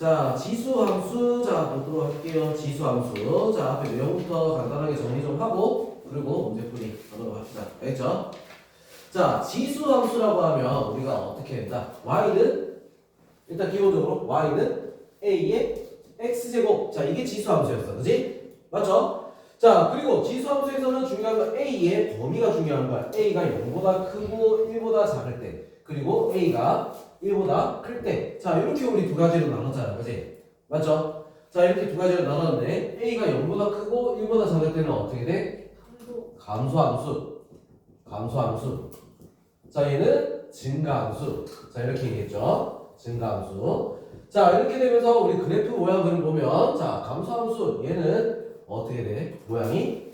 자, 지수함수. 자, 보도록 할게요. 지수함수. 자, 앞에 내용부터 간단하게 정리 좀 하고, 그리고 문제풀이 하도록 합시다. 알겠죠? 자, 지수함수라고 하면 우리가 어떻게 된다? y는, 일단 기본적으로 y는 a의 x제곱. 자, 이게 지수함수였어. 그지? 맞죠? 자, 그리고 지수함수에서는 중요한 건 a의 범위가 중요한 거야. a가 0보다 크고 1보다 작을 때. 그리고 a가 1보다 클 때. 자, 이렇게 우리 두 가지로 나눴잖아. 그지? 맞죠? 자, 이렇게 두 가지로 나눴는데 a가 0보다 크고 1보다 작을 때는 어떻게 돼? 감소함수. 감소함수. 자, 얘는 증가함수. 자, 이렇게 얘기했죠. 증가함수. 자, 이렇게 되면서 우리 그래프 모양을 보면, 자, 감소함수. 얘는 어떻게 돼? 모양이?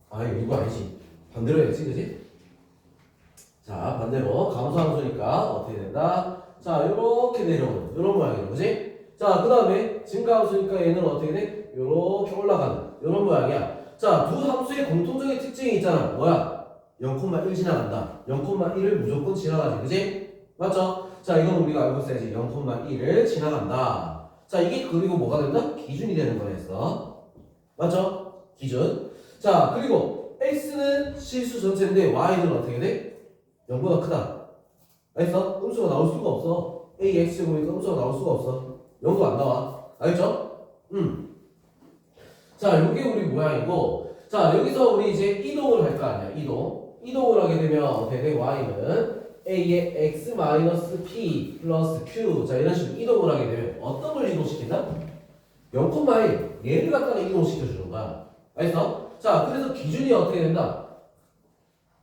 아, 이거 아니지. 반대로 해야지. 그지? 자, 반대로 감소함수니까 어떻게 된다? 자, 이렇게 내려오는 이런 모양이죠. 그지? 자, 그 다음에 증가함수니까 얘는 어떻게 돼? 이렇게 올라가는 이런 모양이야. 자, 두 함수의 공통적인 특징이 있잖아. 뭐야? 0,1 지나간다. 0,1을 무조건 지나가지. 그지? 맞죠? 자, 이건 우리가 알고 있어야지. 0,1을 지나간다. 자, 이게 그리고 뭐가 된다? 기준이 되는 거였어. 맞죠? 기준. 자, 그리고 x는 실수 전체인데 y는 어떻게 돼? 0보다 크다. 알겠어? 음수가 나올 수가 없어. ax 보니까 음수가 나올 수가 없어. 0도 안 나와. 알겠죠? 자, 요게 우리 모양이고, 자, 여기서 우리 이제 이동을 할 거 아니야. 이동을 하게 되면 어떻게 돼? y는 a의 x-p 플러스 q. 자, 이런 식으로 이동을 하게 되면 어떤 걸 이동시킨다? 0,1 얘를 갖다가 이동시켜주는 거야. 알겠어? 자, 그래서 기준이 어떻게 된다?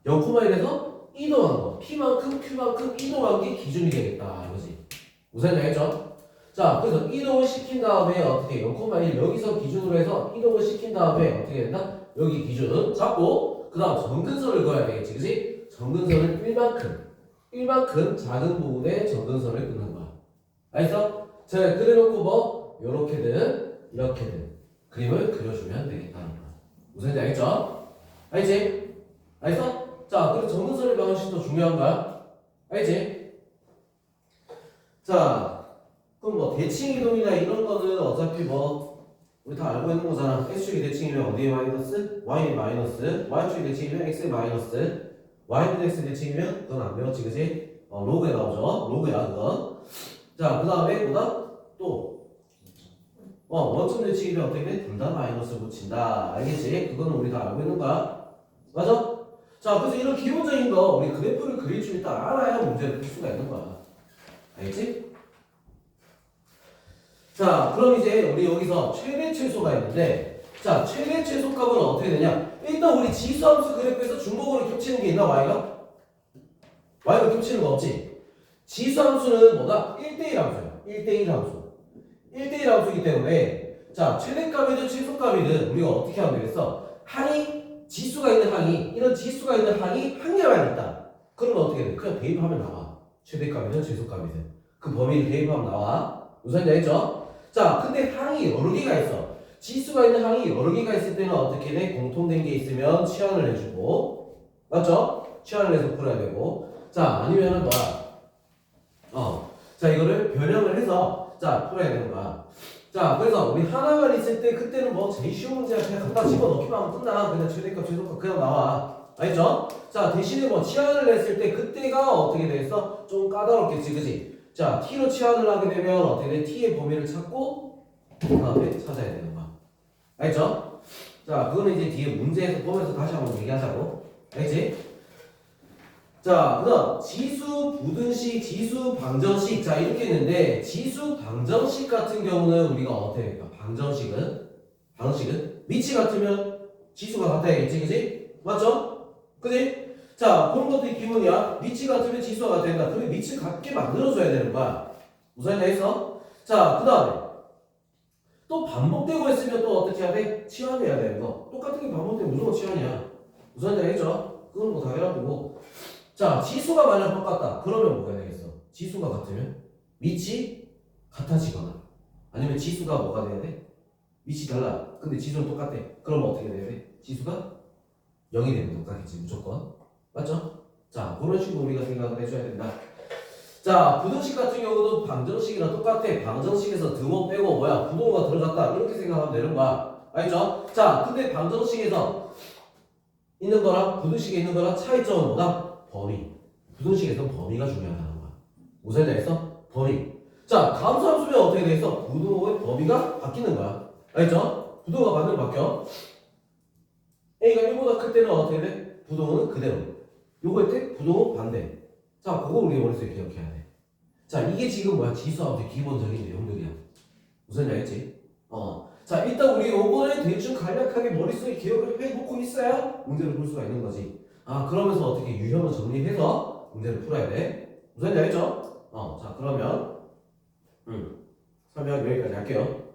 0,1에서 이동한 거. p만큼 q만큼 이동한 게 기준이 되겠다. 이거지. 무슨 말이죠? 자, 그래서 이동을 시킨 다음에 어떻게 0,1 여기서 기준으로 해서 이동을 시킨 다음에 어떻게 된다? 여기 기준 잡고 그 다음 점근선을 그어야 되겠지. 그치? 점근선을 1만큼 작은 부분에 점근선을 긋는 거야. 알겠어? 자, 그래놓고 뭐 요렇게든 이렇게든 그림을 그려주면 되겠다는 거야. 무슨 말인지 알겠죠? 알겠지? 알겠어? 자, 그리고 점근선의 방식이 더 중요한 거야. 알겠지? 자, 그럼 뭐 대칭 이동이나 이런 거는 어차피 뭐 우리 다 알고 있는 거잖아. x축이 대칭이면 어디에 마이너스? y에 마이너스. y축이 대칭이면 x에 마이너스. y는 x 대칭이면 그건 안 배웠지, 그지? 로그에 나오죠. 로그야, 그건. 자, 그 다음에 뭐다? 또 원점 대칭이면 어떻게 돼? 둘 다 마이너스 붙인다. 알겠지? 그건 우리 다 알고 있는 거야. 맞아? 자, 그래서 이런 기본적인 거 우리 그래프를 그릴 줄 일단 알아야 문제를 풀 수가 있는 거야. 알겠지? 자, 그럼 이제 우리 여기서 최대 최소가 있는데, 자, 최대 최소 값은 어떻게 되냐? 일단 우리 지수함수 그래프에서 중복으로 겹치는 게 있나, y가? y가 겹치는 거 없지? 지수함수는 뭐다? 1대1 함수야. 1대1 함수. 1대1 함수이기 때문에, 자, 최대값이든 최소값이든 우리가 어떻게 하면 되겠어? 지수가 있는 항이, 이런 지수가 있는 항이 한 개만 있다. 그러면 어떻게 돼? 그냥 대입하면 나와. 최대값이든 최소값이든. 그 범위를 대입하면 나와. 무슨 말인지 알겠죠? 자, 근데 항이 여러 개가 있어. 지수가 있는 항이 여러 개가 있을 때는 어떻게 돼? 공통된 게 있으면 치환을 해주고, 맞죠? 치환을 해서 풀어야 되고, 자, 아니면은 뭐야? 자, 이거를 변형을 해서, 자, 풀어야 되는 거야. 자, 그래서 우리 하나만 있을 때 그때는 뭐 제일 쉬운 문제야. 그냥 갖다 집어넣기만 하면 끝나. 그냥 최대값, 최소값 그냥 나와. 알겠죠? 자, 대신에 뭐 치환을 했을 때 그때가 어떻게 되겠어? 좀 까다롭겠지, 그지? 자, t로 치환을 하게 되면 어떻게 돼? t의 범위를 찾고 그 다음에 찾아야 되는 거야. 알겠죠? 자, 그거는 이제 뒤에 문제에서 보면서 다시 한번 얘기하자고. 알겠지? 자, 그 다음 지수 부등식, 지수 방정식. 자, 이렇게 있는데 지수 방정식 같은 경우는 우리가 어떻게 할까? 방정식은 위치 같으면 지수가 같아야겠지, 그지? 맞죠? 그지? 자, 그런 것도 기본이야. 위치 같으면 지수가 같아야 된다. 그럼 위치 같게 만들어줘야 되는 거야. 무슨 말인지 알겠어? 자, 그 다음에 또 반복되고 있으면 또 어떻게 해야 돼? 치환해야 되는 거. 똑같은 게 반복되면 무조건 치환이야. 무슨 말인지 알겠죠? 그건 뭐 당연한 거고. 자, 지수가 만약 똑같다. 그러면 뭐가 되겠어? 지수가 같으면 위치 같아지거나 아니면 지수가 뭐가 돼야 돼? 위치 달라. 근데 지수는 똑같대. 그러면 어떻게 돼야 돼? 지수가 0이 되면 똑같겠지 무조건. 맞죠? 자, 그런 식으로 우리가 생각을 해줘야 된다. 자, 부등식 같은 경우도 방정식이랑 똑같아. 방정식에서 등호 빼고 뭐야? 부등호가 들어갔다. 이렇게 생각하면 되는 거야. 알죠? 자, 근데 방정식에서 있는 거랑 부등식에 있는 거랑 차이점은 뭐다? 범위. 부등식에서는 범위가 중요하다는 거야. 무슨 말이야? 범위. 자, 감소함수면 어떻게 돼 있어? 부등호의 범위가 바뀌는 거야. 알죠? 부등호가 반대로 바뀌어. A가 1보다 클 때는 어떻게 돼? 부등호는 그대로. 요거일 때 부등호 반대. 자, 그거 우리 머릿속에 기억해야 돼. 자, 이게 지금 뭐야? 지수함수의 기본적인 내용들이야. 무슨 말이지? 자, 일단 우리 요거를 대충 간략하게 머릿속에 기억을 해놓고 있어야 문제를 풀 수가 있는 거지. 아, 그러면서 어떻게 유형을 정리해서 문제를 풀어야 돼. 무슨 말이죠? 자, 그러면 설명 여기까지 할게요.